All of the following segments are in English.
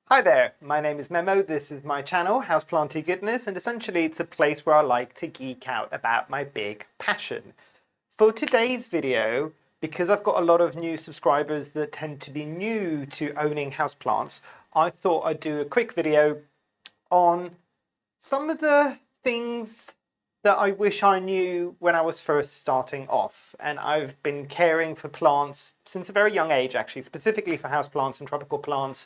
Hi there, my name is Memo, this is my channel, Houseplantygoodness, and essentially it's a place where I like to geek out about my big passion. For today's video, because I've got a lot of new subscribers that tend to be new to owning houseplants, I thought I'd do a quick video on some of the things that I wish I knew when I was first starting off. And I've been caring for plants since a very young age, actually, specifically for houseplants and tropical plants.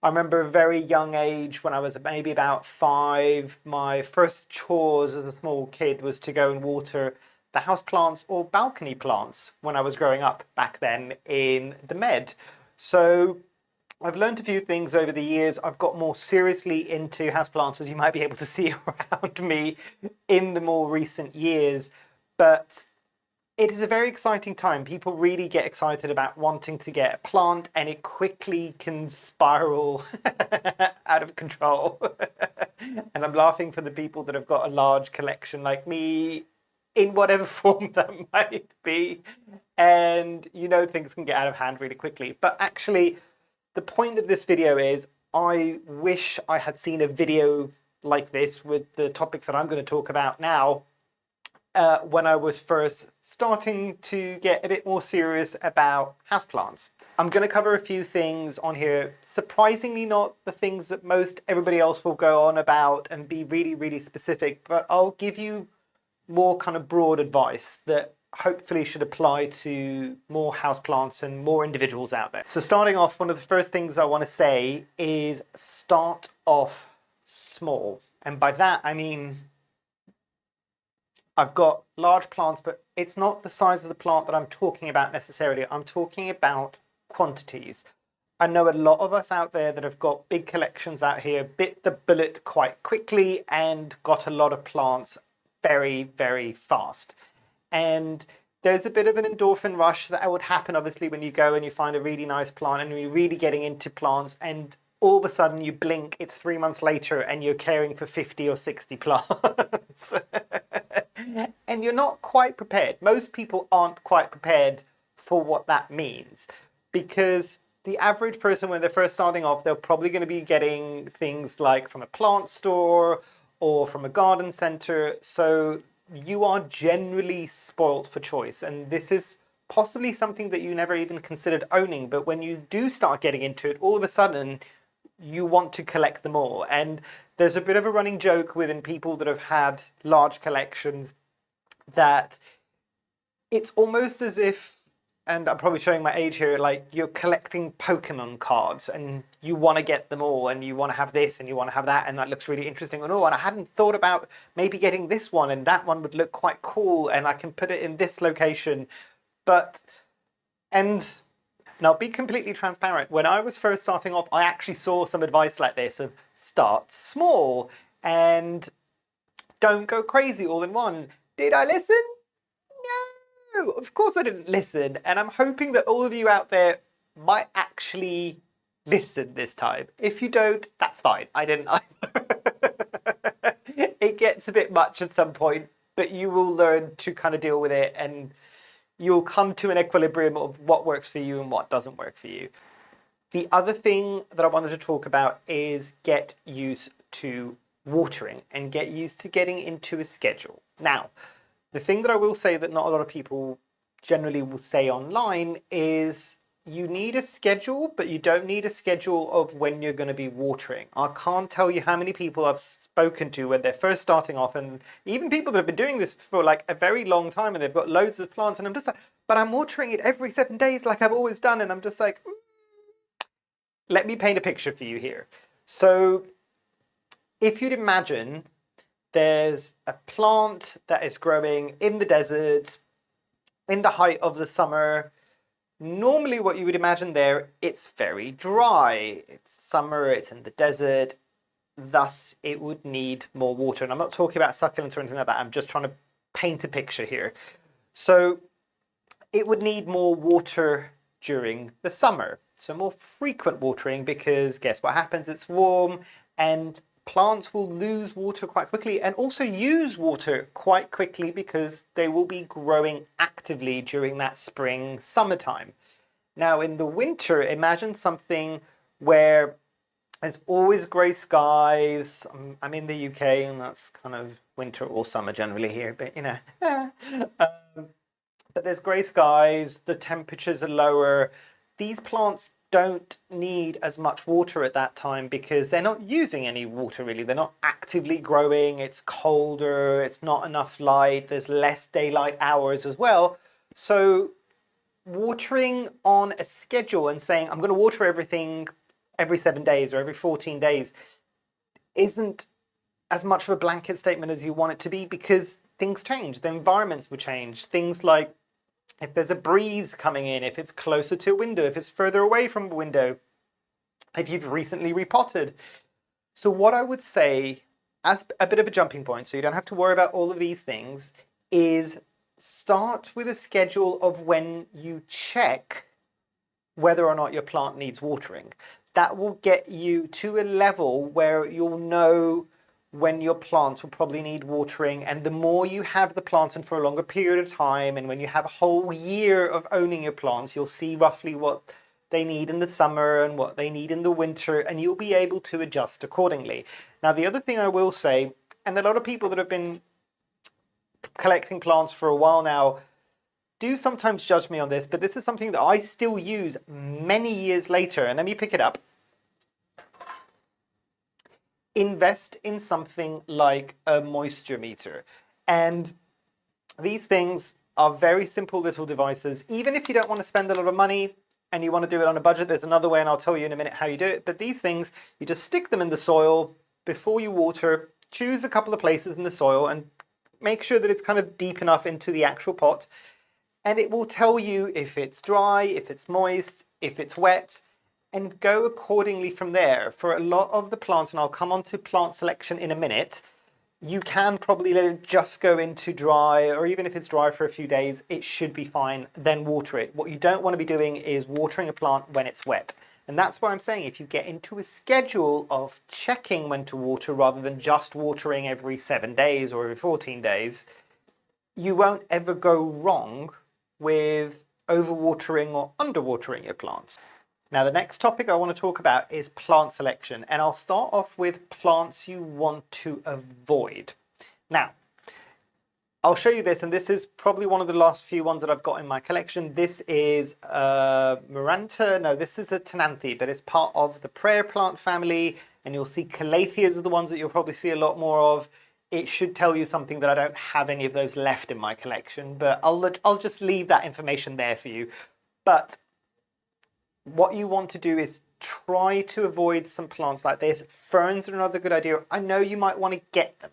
I remember a very young age when I was maybe about 5, my first chores as a small kid was to go and water the houseplants or balcony plants when I was growing up back then in the Med. So I've learned a few things over the years. I've got more seriously into houseplants, as you might be able to see around me, in the more recent years. But it is a very exciting time. People really get excited about wanting to get a plant, and it quickly can spiral out of control. And I'm laughing for the people that have got a large collection like me, in whatever form that might be. And you know, things can get out of hand really quickly. But actually, the point of this video is I wish I had seen a video like this with the topics that I'm going to talk about now when I was first starting to get a bit more serious about houseplants. I'm going to cover a few things on here, surprisingly not the things that most everybody else will go on about and be really, really specific, but I'll give you more kind of broad advice that hopefully should apply to more houseplants and more individuals out there. So starting off, one of the first things I want to say is start off small. And by that, I mean, I've got large plants, but it's not the size of the plant that I'm talking about necessarily. I'm talking about quantities. I know a lot of us out there that have got big collections out here, bit the bullet quite quickly and got a lot of plants very, very fast. And there's a bit of an endorphin rush that would happen, obviously, when you go and you find a really nice plant and you're really getting into plants, and all of a sudden you blink, it's 3 months later and you're caring for 50 or 60 plants. And you're not quite prepared. Most people aren't quite prepared for what that means, because the average person, when they're first starting off, they're probably going to be getting things like from a plant store or from a garden center. So you are generally spoilt for choice. And this is possibly something that you never even considered owning. But when you do start getting into it, all of a sudden, you want to collect them all. And there's a bit of a running joke within people that have had large collections that it's almost as if, and I'm probably showing my age here, like you're collecting Pokemon cards and you want to get them all and you want to have this and you want to have that, and that looks really interesting. And oh, and I hadn't thought about maybe getting this one, and that one would look quite cool and I can put it in this location. And I'll be completely transparent. When I was first starting off, I actually saw some advice like this of start small and don't go crazy all in one. Did I listen? No, of course I didn't listen. And I'm hoping that all of you out there might actually listen this time. If you don't, that's fine. I didn't either. It gets a bit much at some point, but you will learn to kind of deal with it, and you'll come to an equilibrium of what works for you and what doesn't work for you. The other thing that I wanted to talk about is get used to watering and get used to getting into a schedule. Now, the thing that I will say that not a lot of people generally will say online is you need a schedule, but you don't need a schedule of when you're going to be watering. I can't tell you how many people I've spoken to when they're first starting off, and even people that have been doing this for like a very long time and they've got loads of plants, and I'm just like, but I'm watering it every 7 days like I've always done. And I'm just like, let me paint a picture for you here. So if you'd imagine there's a plant that is growing in the desert in the height of the summer. Normally what you would imagine there, it's very dry. It's summer, it's in the desert, thus it would need more water. And I'm not talking about succulents or anything like that. I'm just trying to paint a picture here. So it would need more water during the summer. So more frequent watering, because guess what happens? It's warm and plants will lose water quite quickly and also use water quite quickly because they will be growing actively during that spring, summertime. Now in the winter, imagine something where There's always grey skies. I'm in the UK, and that's kind of winter or summer generally here, but you know. But there's grey skies, the temperatures are lower. These plants don't need as much water at that time because they're not using any water really. They're not actively growing, it's colder, it's not enough light, there's less daylight hours as well. So watering on a schedule and saying, I'm going to water everything every 7 days or every 14 days isn't as much of a blanket statement as you want it to be, because things change, the environments will change. Things like if there's a breeze coming in, if it's closer to a window, if it's further away from a window, if you've recently repotted. So what I would say, as a bit of a jumping point, so you don't have to worry about all of these things, is start with a schedule of when you check whether or not your plant needs watering. That will get you to a level where you'll know when your plants will probably need watering, and the more you have the plants in for a longer period of time, and when you have a whole year of owning your plants, you'll see roughly what they need in the summer and what they need in the winter, and you'll be able to adjust accordingly. Now, the other thing I will say, and a lot of people that have been collecting plants for a while now do sometimes judge me on this, but this is something that I still use many years later, and let me pick it up. Invest in something like a moisture meter. And these things are very simple little devices. Even if you don't want to spend a lot of money and you want to do it on a budget, there's another way, and I'll tell you in a minute how you do it. But these things, you just stick them in the soil before you water, choose a couple of places in the soil and make sure that it's kind of deep enough into the actual pot. And it will tell you if it's dry, if it's moist, if it's wet, and go accordingly from there. For a lot of the plants, and I'll come on to plant selection in a minute, you can probably let it just go into dry, or even if it's dry for a few days, it should be fine, then water it. What you don't want to be doing is watering a plant when it's wet. And that's why I'm saying if you get into a schedule of checking when to water rather than just watering every 7 days or every 14 days, you won't ever go wrong with overwatering or underwatering your plants. Now, the next topic I want to talk about is plant selection, and I'll start off with plants you want to avoid. Now, I'll show you this, and this is probably one of the last few ones that I've got in my collection. This is Maranta. No, this is a Tenanthe, but it's part of the prayer plant family, and you'll see Calatheas are the ones that you'll probably see a lot more of. It should tell you something that I don't have any of those left in my collection, but I'll just leave that information there for you. But what you want to do is try to avoid some plants like this. Ferns are another good idea. I know you might want to get them,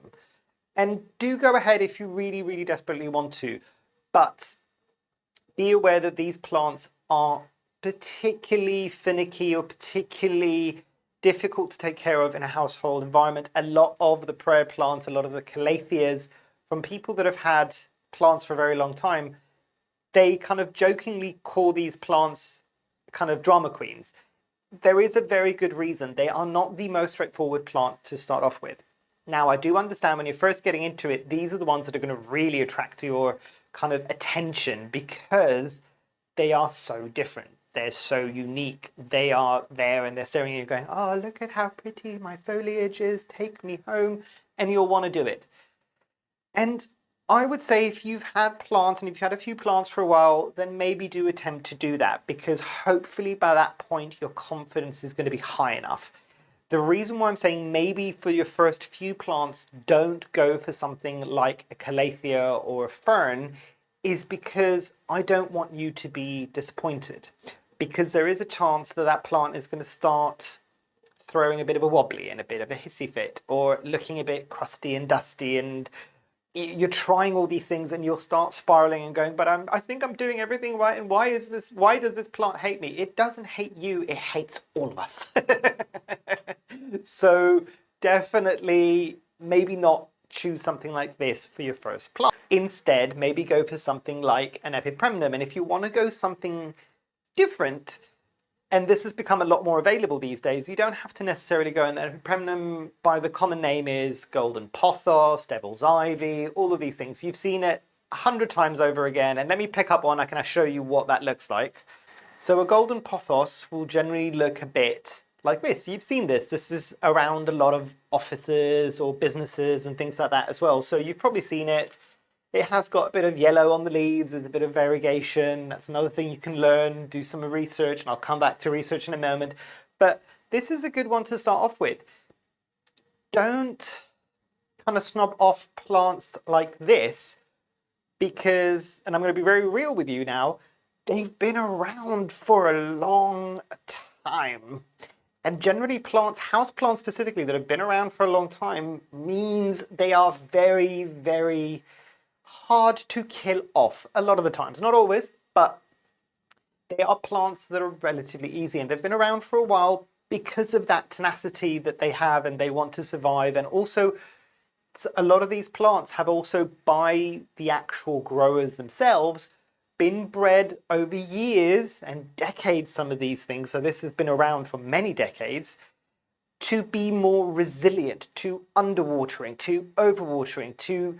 and do go ahead if you really, really desperately want to, but be aware that these plants are particularly finicky or particularly difficult to take care of in a household environment. A lot of the prayer plants, a lot of the Calatheas, from people that have had plants for a very long time, they kind of jokingly call these plants kind of drama queens. There is a very good reason. They are not the most straightforward plant to start off with. Now, I do understand when you're first getting into it, these are the ones that are going to really attract your kind of attention because they are so different. They're so unique. They are there and they're staring at you going, oh, look at how pretty my foliage is. Take me home. And you'll want to do it. And I would say if you've had plants and if you've had a few plants for a while, then maybe do attempt to do that, because hopefully by that point your confidence is going to be high enough. The reason why I'm saying maybe for your first few plants don't go for something like a Calathea or a fern is because I don't want you to be disappointed, because there is a chance that that plant is going to start throwing a bit of a wobbly and a bit of a hissy fit, or looking a bit crusty and dusty, and you're trying all these things and you'll start spiraling and going, but I think I'm doing everything right, and why does this plant hate me? It doesn't hate you, it hates all of us. So definitely maybe not choose something like this for your first plant. Instead, maybe go for something like an Epipremnum, and if you want to go something different, and this has become a lot more available these days, you don't have to necessarily go in. Epipremnum, by the common name, is golden pothos, devil's ivy, all of these things. You've seen it 100 times over again, and let me pick up one. I can show you what that looks like. So a golden pothos will generally look a bit like this. You've seen this. This is around a lot of offices or businesses and things like that as well. So you've probably seen it. It has got a bit of yellow on the leaves. There's a bit of variegation. That's another thing you can learn, do some research, and I'll come back to research in a moment. But this is a good one to start off with. Don't kind of snob off plants like this because, and I'm going to be very real with you now, they've been around for a long time. And generally plants, house plants specifically, that have been around for a long time means they are very, very hard to kill off a lot of the times. Not always, but they are plants that are relatively easy, and they've been around for a while because of that tenacity that they have, and they want to survive. And also, a lot of these plants have also, by the actual growers themselves, been bred over years and decades, some of these things, so this has been around for many decades, to be more resilient to underwatering, to overwatering, to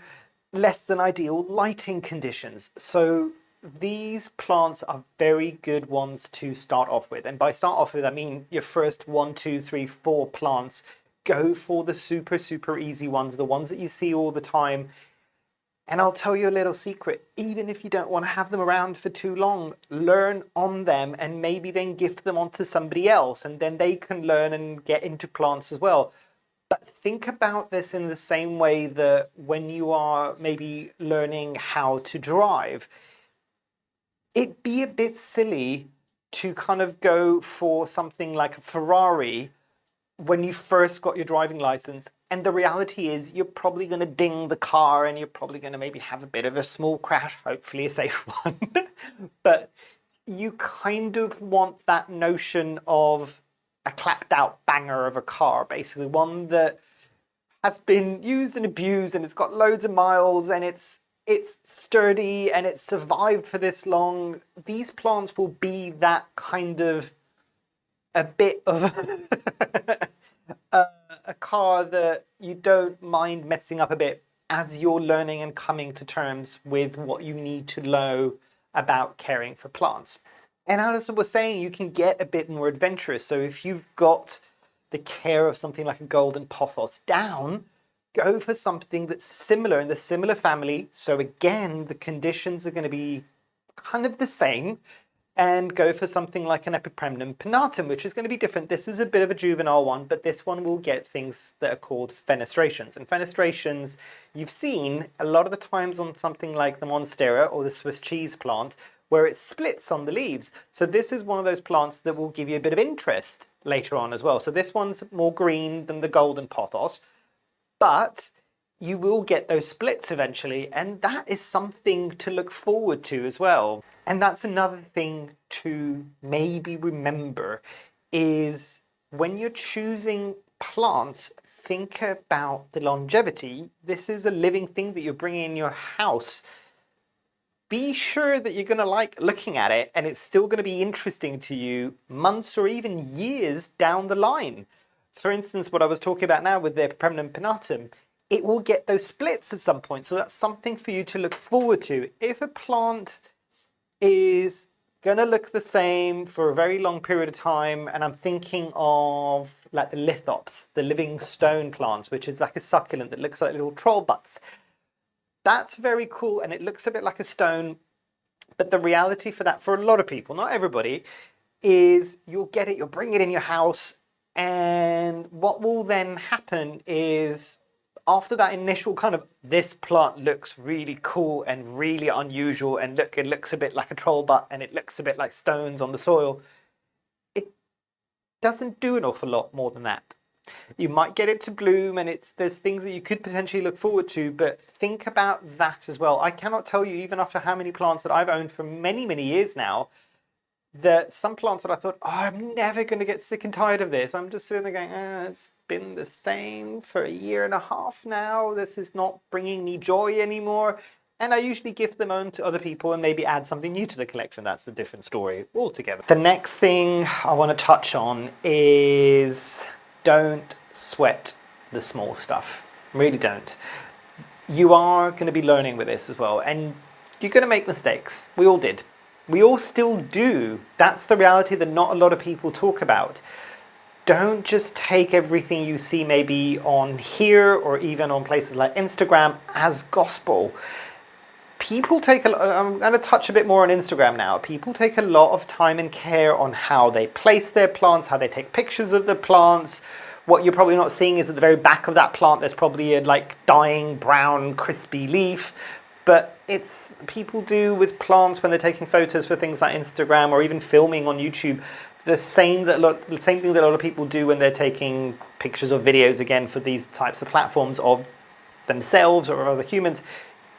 less than ideal lighting conditions. So these plants are very good ones to start off with. And by start off with, I mean your first 1, 2, 3, 4 plants. Go for the super, super easy ones, the ones that you see all the time. And I'll tell you a little secret, even if you don't want to have them around for too long, learn on them and maybe then gift them on to somebody else, and then they can learn and get into plants as well. But think about this in the same way that when you are maybe learning how to drive, it'd be a bit silly to kind of go for something like a Ferrari when you first got your driving license. And the reality is you're probably going to ding the car and you're probably going to maybe have a bit of a small crash, hopefully a safe one. But you kind of want that notion of a clapped out banger of a car, basically one that has been used and abused and it's got loads of miles and it's sturdy and it's survived for this long. These plants will be that kind of a bit of a car that you don't mind messing up a bit as you're learning and coming to terms with what you need to know about caring for plants. And as I was saying, you can get a bit more adventurous. So if you've got the care of something like a golden pothos down, go for something that's similar in the similar family. So again, the conditions are going to be kind of the same, and go for something like an Epipremnum Pinatum, which is going to be different. This is a bit of a juvenile one, but this one will get things that are called fenestrations. And fenestrations, you've seen a lot of the times on something like the Monstera or the Swiss cheese plant, where it splits on the leaves. So this is one of those plants that will give you a bit of interest later on as well. So this one's more green than the golden pothos, but you will get those splits eventually, and that is something to look forward to as well. And that's another thing to maybe remember, is when you're choosing plants, think about the longevity. This is a living thing that you're bringing in your house. Be sure that you're going to like looking at it and it's still going to be interesting to you months or even years down the line. For instance, what I was talking about now with the Epipremnum Pinatum, it will get those splits at some point. So that's something for you to look forward to. If a plant is going to look the same for a very long period of time, and I'm thinking of like the lithops, the living stone plants, which is like a succulent that looks like little troll butts. That's very cool and it looks a bit like a stone, but the reality for that, for a lot of people, not everybody, is you'll get it, you'll bring it in your house, and what will then happen is, after that initial kind of, this plant looks really cool and really unusual, and look, it looks a bit like a troll butt and it looks a bit like stones on the soil, it doesn't do an awful lot more than that. You might get it to bloom and there's things that you could potentially look forward to, but think about that as well. I cannot tell you, even after how many plants that I've owned for many, many years now, that some plants that I thought, oh, I'm never going to get sick and tired of this. I'm just sitting there going, it's been the same for 1.5 years now. This is not bringing me joy anymore. And I usually gift them on to other people and maybe add something new to the collection. That's a different story altogether. The next thing I want to touch on is don't sweat the small stuff. Really don't. You are going to be learning with this as well. And you're going to make mistakes. We all did. We all still do. That's the reality that not a lot of people talk about. don't just take everything you see maybe on here or even on places like Instagram as gospel. People take a lot, I'm going to touch a bit more on Instagram now. People take a lot of time and care on how they place their plants, how they take pictures of the plants. What you're probably not seeing is at the very back of that plant, there's probably a like dying brown crispy leaf. But it's people do with plants when they're taking photos for things like Instagram or even filming on YouTube. The same thing that a lot of people do when they're taking pictures or videos again for these types of platforms of themselves or other humans.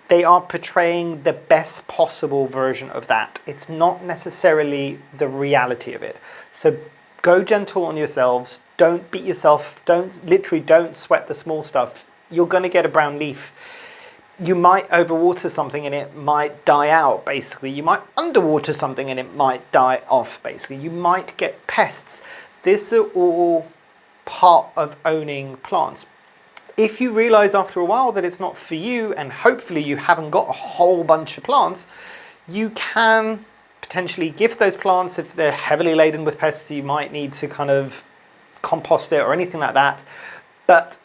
They are portraying the best possible version of that. It's not necessarily the reality of it. So go gentle on yourselves. Don't beat yourself. Don't sweat the small stuff. You're going to get a brown leaf. You might overwater something and it might die out, basically. You might underwater something and it might die off, basically. You might get pests. This is all part of owning plants. If you realize after a while that it's not for you, and hopefully you haven't got a whole bunch of plants, you can potentially gift those plants. If they're heavily laden with pests, you might need to kind of compost it or anything like that. But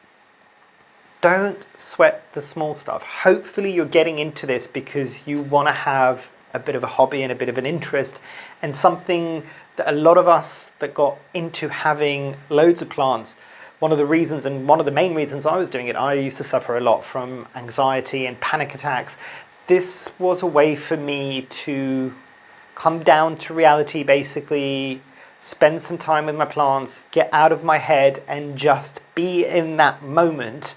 don't sweat the small stuff. Hopefully you're getting into this because you want to have a bit of a hobby and a bit of an interest, and something that a lot of us that got into having loads of plants, one of the reasons and one of the main reasons I was doing it, I used to suffer a lot from anxiety and panic attacks. This was a way for me to come down to reality, basically, spend some time with my plants, get out of my head and just be in that moment.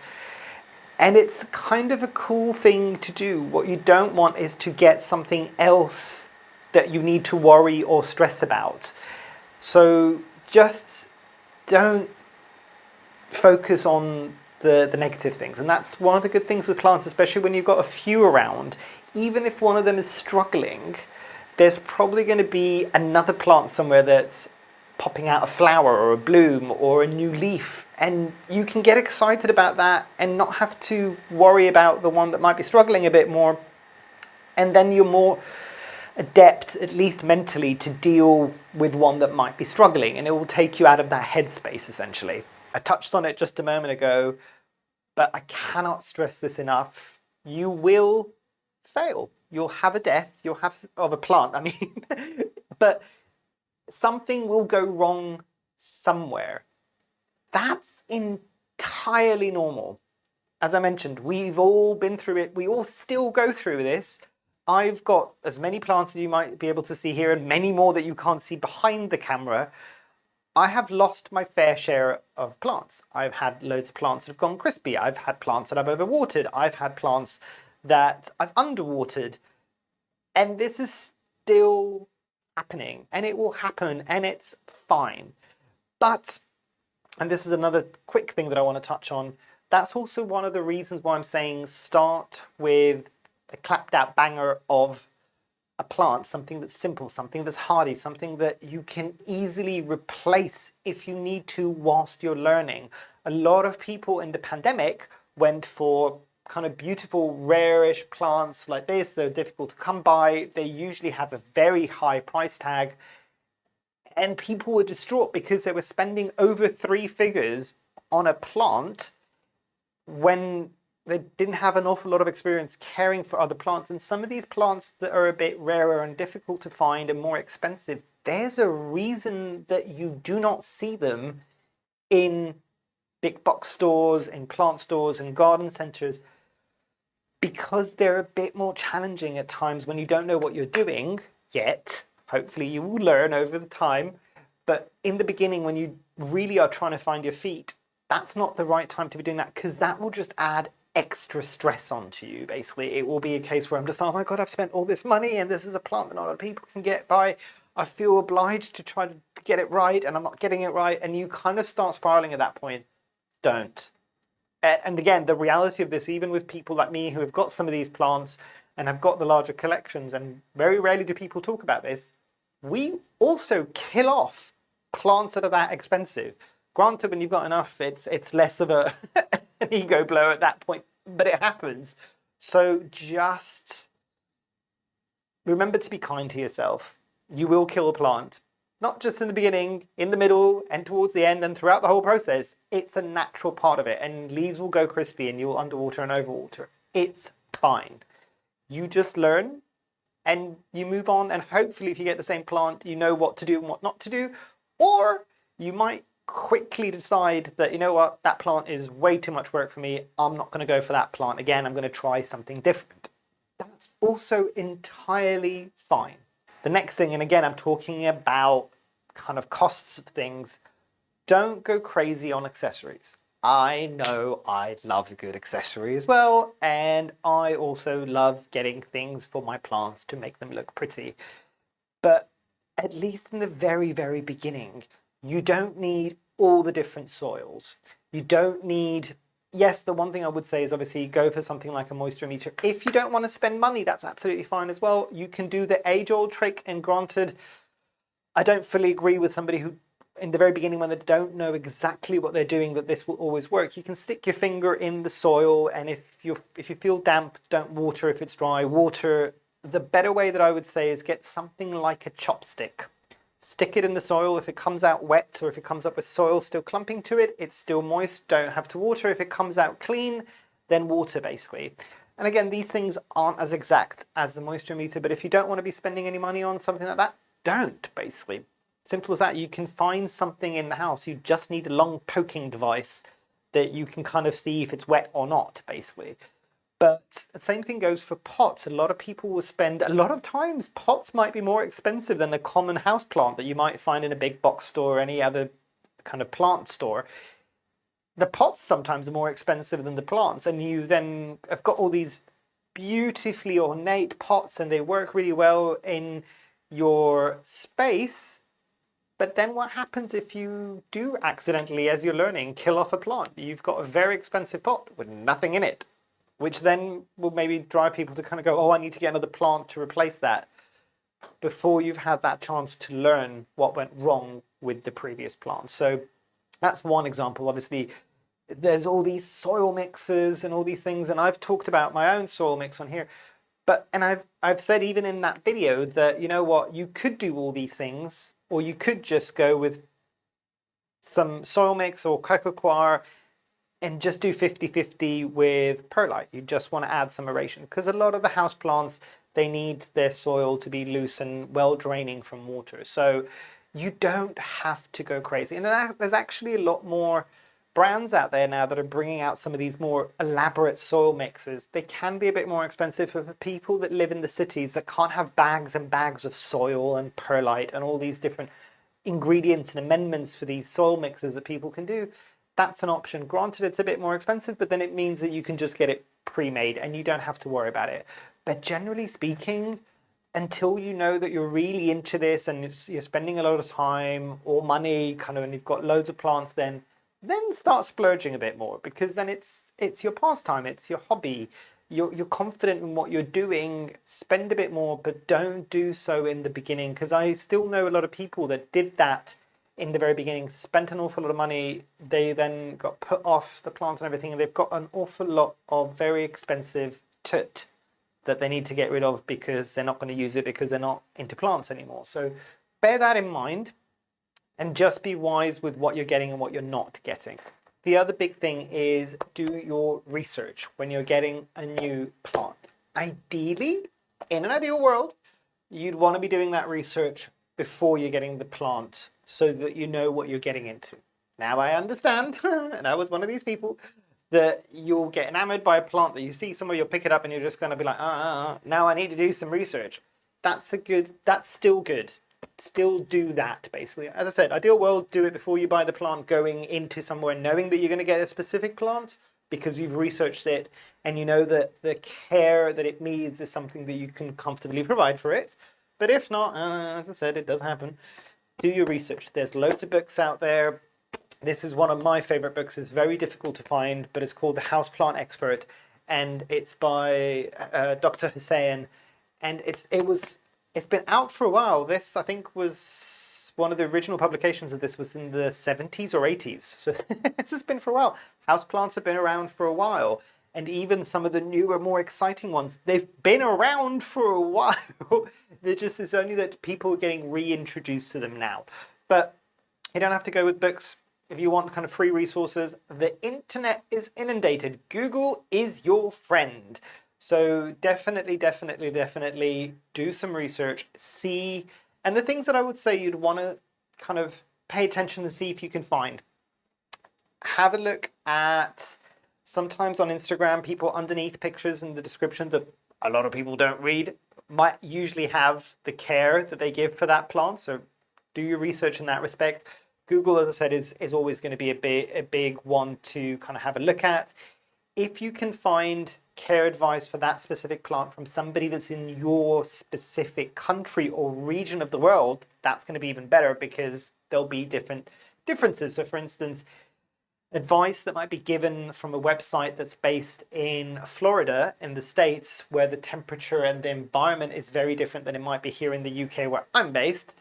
And it's kind of a cool thing to do. What you don't want is to get something else that you need to worry or stress about. So just don't focus on the negative things. And that's one of the good things with plants, especially when you've got a few around. Even if one of them is struggling, there's probably going to be another plant somewhere that's popping out a flower or a bloom or a new leaf, and you can get excited about that and not have to worry about the one that might be struggling a bit more. And then you're more adept, at least mentally, to deal with one that might be struggling, and it will take you out of that headspace essentially. I touched on it just a moment ago, but I cannot stress this enough. You will fail. You'll have a death, you'll have of a plant, I mean, but something will go wrong somewhere. That's entirely normal. As I mentioned, we've all been through it. We all still go through this. I've got as many plants as you might be able to see here and many more that you can't see behind the camera. I have lost my fair share of plants. I've had loads of plants that have gone crispy. I've had plants that I've overwatered. I've had plants that I've underwatered. And this is still happening, and it will happen, and it's fine. But, and this is another quick thing that I want to touch on, that's also one of the reasons why I'm saying start with a clapped out banger of a plant, something that's simple, something that's hardy, something that you can easily replace if you need to whilst you're learning. A lot of people in the pandemic went for kind of beautiful, rarish plants like this. They're difficult to come by. They usually have a very high price tag. And people were distraught because they were spending over 3 figures on a plant when they didn't have an awful lot of experience caring for other plants. And some of these plants that are a bit rarer and difficult to find and more expensive, there's a reason that you do not see them in big box stores, in plant stores, and garden centers, because they're a bit more challenging at times when you don't know what you're doing yet. Hopefully you will learn over the time. But in the beginning, when you really are trying to find your feet, that's not the right time to be doing that, because that will just add extra stress onto you. Basically, it will be a case where I'm just, oh my God, I've spent all this money and this is a plant that not a lot of people can get by. I feel obliged to try to get it right and I'm not getting it right. And you kind of start spiraling at that point. Don't. And again, the reality of this, even with people like me who have got some of these plants and have got the larger collections, and very rarely do people talk about this, we also kill off plants that are that expensive. Granted, when you've got enough, it's less of an ego blow at that point, but it happens. So just remember to be kind to yourself. You will kill a plant. not just in the beginning, in the middle, and towards the end, and throughout the whole process. It's a natural part of it, and leaves will go crispy and you'll underwater and overwater. It's fine. You just learn and you move on, and hopefully if you get the same plant, you know what to do and what not to do. Or you might quickly decide that, you know what, that plant is way too much work for me. I'm not going to go for that plant again. I'm going to try something different. That's also entirely fine. The next thing, and again, I'm talking about kind of costs of things, don't go crazy on accessories. I know I love a good accessory as well, and I also love getting things for my plants to make them look pretty. But at least in the very, very beginning, you don't need all the different soils. You don't need... Yes, the one thing I would say is obviously go for something like a moisture meter. If you don't want to spend money, that's absolutely fine as well. You can do the age-old trick, and granted, I don't fully agree with somebody who, in the very beginning, when they don't know exactly what they're doing, that this will always work. You can stick your finger in the soil, and if you feel damp, don't water. If it's dry, water. The better way that I would say is get something like a chopstick. Stick it in the soil. If it comes out wet, or if it comes up with soil still clumping to it, it's still moist, don't have to water. If it comes out clean, then water basically. And again, these things aren't as exact as the moisture meter, but if you don't want to be spending any money on something like that, don't basically. Simple as that. You can find something in the house. You just need a long poking device that you can kind of see if it's wet or not basically. But the same thing goes for pots. A lot of people will spend, a lot of times pots might be more expensive than a common house plant that you might find in a big box store or any other kind of plant store. The pots sometimes are more expensive than the plants, and you then have got all these beautifully ornate pots and they work really well in your space. But then what happens if you do accidentally, as you're learning, kill off a plant? You've got a very expensive pot with nothing in it, which then will maybe drive people to kind of go, oh, I need to get another plant to replace that, before you've had that chance to learn what went wrong with the previous plant. So that's one example. Obviously, there's all these soil mixes and all these things, and I've talked about my own soil mix on here. And I've said even in that video that, you know what, you could do all these things, or you could just go with some soil mix or coco coir and just do 50-50 with perlite. You just want to add some aeration, because a lot of the house plants, they need their soil to be loose and well draining from water. So you don't have to go crazy. And there's actually a lot more brands out there now that are bringing out some of these more elaborate soil mixes. They can be a bit more expensive for people that live in the cities that can't have bags and bags of soil and perlite and all these different ingredients and amendments for these soil mixes that people can do. That's an option. Granted, it's a bit more expensive, but then it means that you can just get it pre-made and you don't have to worry about it. But generally speaking, until you know that you're really into this and you're spending a lot of time or money kind of, and you've got loads of plants, then start splurging a bit more, because then it's your pastime, it's your hobby. You're confident in what you're doing. Spend a bit more, but don't do so in the beginning, because I still know a lot of people that did that in the very beginning, spent an awful lot of money. They then got put off the plants and everything, and they've got an awful lot of very expensive tut that they need to get rid of because they're not going to use it because they're not into plants anymore. So bear that in mind and just be wise with what you're getting and what you're not getting. The other big thing is do your research when you're getting a new plant. Ideally, in an ideal world, you'd want to be doing that research before you're getting the plant so that you know what you're getting into. Now I understand, and I was one of these people, that you'll get enamored by a plant that you see somewhere, you'll pick it up and you're just going to be like, now I need to do some research. That's still good. Still do that, basically. As I said, ideal world, do it before you buy the plant, going into somewhere knowing that you're going to get a specific plant because you've researched it and you know that the care that it needs is something that you can comfortably provide for it. But if not, as I said, it does happen. Do your research. There's loads of books out there. This is one of my favorite books. It's very difficult to find, but it's called The Houseplant Expert, and it's by Dr. Hussein, and it's been out for a while. This, I think, was one of the original publications of this was in the 70s or 80s. So this has been for a while. Houseplants have been around for a while, And even some of the newer, more exciting ones, they've been around for a while. It's only that people are getting reintroduced to them now. But you don't have to go with books. If you want kind of free resources, the internet is inundated. Google is your friend. So definitely, definitely, definitely do some research, see, and the things that I would say you'd want to kind of pay attention to see if you can find. Have a look at, sometimes on Instagram, people underneath pictures in the description that a lot of people don't read might usually have the care that they give for that plant. So do your research in that respect. Google, as I said, is always going to be a big one to kind of have a look at. If you can find care advice for that specific plant from somebody that's in your specific country or region of the world, that's going to be even better, because there'll be differences. So for instance, advice that might be given from a website that's based in Florida in the States, where the temperature and the environment is very different than it might be here in the UK where I'm based,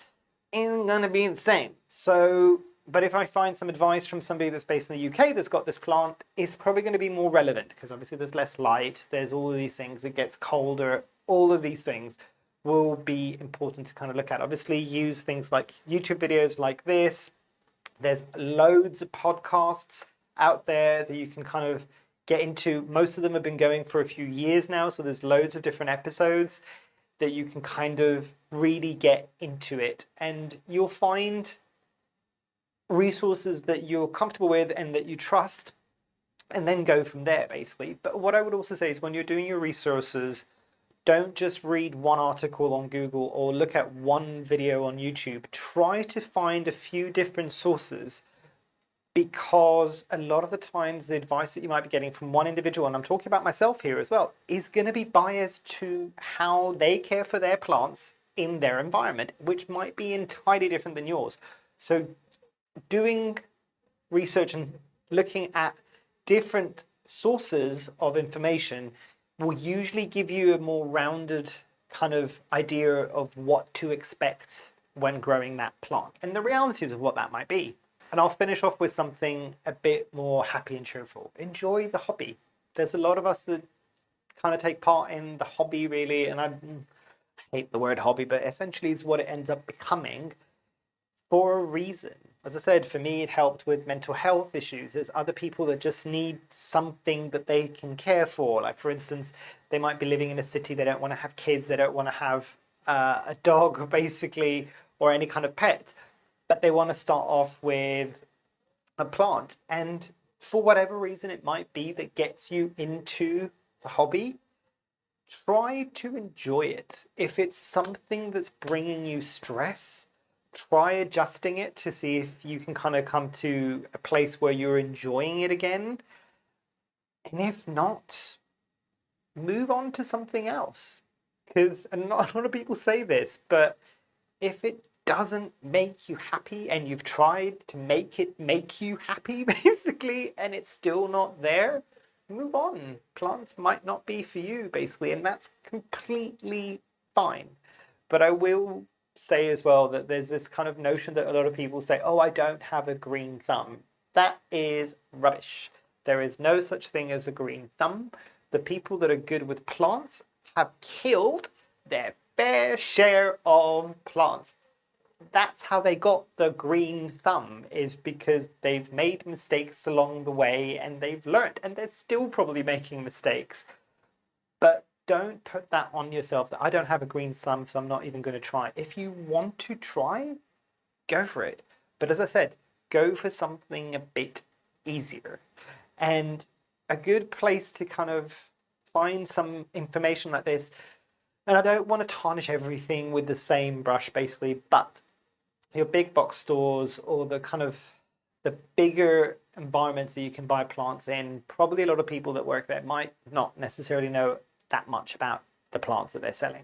isn't going to be the same. So, but if I find some advice from somebody that's based in the UK that's got this plant, it's probably going to be more relevant, because obviously there's less light, there's all of these things, it gets colder, all of these things will be important to kind of look at. Obviously use things like YouTube videos like this. There's loads of podcasts out there that you can kind of get into. Most of them have been going for a few years now, so there's loads of different episodes that you can kind of really get into it, and you'll find resources that you're comfortable with and that you trust, and then go from there basically. But what I would also say is, when you're doing your resources, don't just read one article on Google or look at one video on YouTube. Try to find a few different sources, because a lot of the times the advice that you might be getting from one individual, and I'm talking about myself here as well, is going to be biased to how they care for their plants in their environment, which might be entirely different than yours. So doing research and looking at different sources of information will usually give you a more rounded kind of idea of what to expect when growing that plant, and the realities of what that might be. And I'll finish off with something a bit more happy and cheerful. Enjoy the hobby. There's a lot of us that kind of take part in the hobby, really, and I hate the word hobby, but essentially it's what it ends up becoming for a reason. As I said, for me, it helped with mental health issues. There's other people that just need something that they can care for. Like, for instance, they might be living in a city, they don't want to have kids, they don't want to have a dog, basically, or any kind of pet, but they want to start off with a plant. And for whatever reason it might be that gets you into the hobby, try to enjoy it. If it's something that's bringing you stress, try adjusting it to see if you can kind of come to a place where you're enjoying it again. And if not, move on to something else. Because, and not a lot of people say this, but if it doesn't make you happy and you've tried to make it make you happy, basically, and it's still not there, move on. Plants might not be for you, basically, and that's completely fine. But I will say as well that there's this kind of notion that a lot of people say, oh, I don't have a green thumb. That is rubbish. There is no such thing as a green thumb. The people that are good with plants have killed their fair share of plants. That's how they got the green thumb, is because they've made mistakes along the way and they've learned, and they're still probably making mistakes. But don't put that on yourself, that I don't have a green thumb, so I'm not even going to try. If you want to try, go for it. But as I said, go for something a bit easier. And a good place to kind of find some information like this, and I don't want to tarnish everything with the same brush, basically, but your big box stores or the kind of the bigger environments that you can buy plants in, probably a lot of people that work there might not necessarily know that much about the plants that they're selling.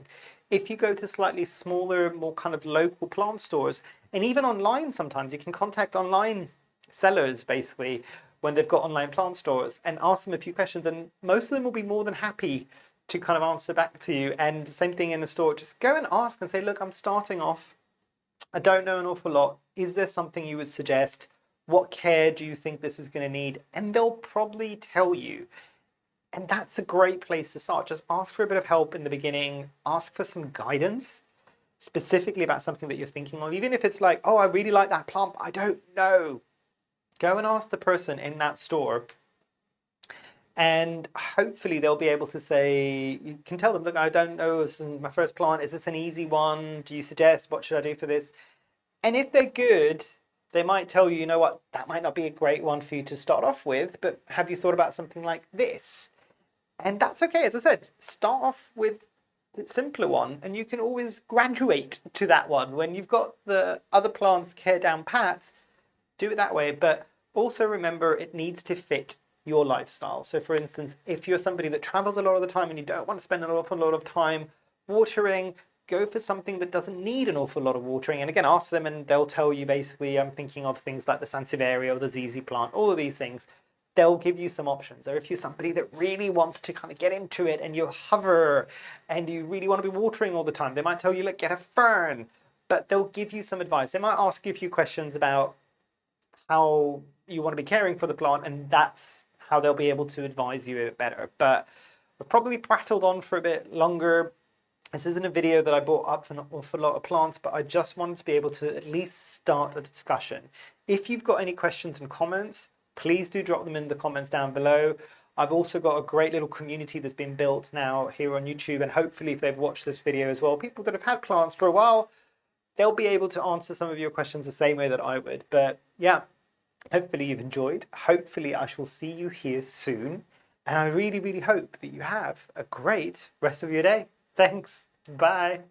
If you go to slightly smaller, more kind of local plant stores, and even online sometimes, you can contact online sellers basically when they've got online plant stores and ask them a few questions, and most of them will be more than happy to kind of answer back to you. And same thing in the store, just go and ask and say, look, I'm starting off, I don't know an awful lot. Is there something you would suggest? What care do you think this is going to need? And they'll probably tell you. And that's a great place to start. Just ask for a bit of help in the beginning, ask for some guidance, specifically about something that you're thinking of. Even if it's like, oh, I really like that plant, but I don't know. Go and ask the person in that store, and hopefully they'll be able to say, you can tell them, look, I don't know, this is my first plant. Is this an easy one? Do you suggest, what should I do for this? And if they're good, they might tell you, you know what, that might not be a great one for you to start off with, but have you thought about something like this? And that's okay. As I said, start off with the simpler one, and you can always graduate to that one. When you've got the other plants care down pat, do it that way. But also remember, it needs to fit your lifestyle. So for instance, if you're somebody that travels a lot of the time and you don't want to spend an awful lot of time watering, go for something that doesn't need an awful lot of watering. And again, ask them and they'll tell you basically, I'm thinking of things like the Sansevieria or the ZZ plant, all of these things. They'll give you some options. Or if you're somebody that really wants to kind of get into it and you hover and you really want to be watering all the time, they might tell you, look, get a fern, but they'll give you some advice. They might ask you a few questions about how you want to be caring for the plant, and that's how they'll be able to advise you a bit better. But we've probably prattled on for a bit longer. This isn't a video that I brought up for an awful lot of plants, but I just wanted to be able to at least start a discussion. If you've got any questions and comments, please do drop them in the comments down below. I've also got a great little community that's been built now here on YouTube, and hopefully if they've watched this video as well, people that have had plants for a while, they'll be able to answer some of your questions the same way that I would. But yeah, hopefully you've enjoyed. Hopefully I shall see you here soon. And I really, really hope that you have a great rest of your day. Thanks. Bye.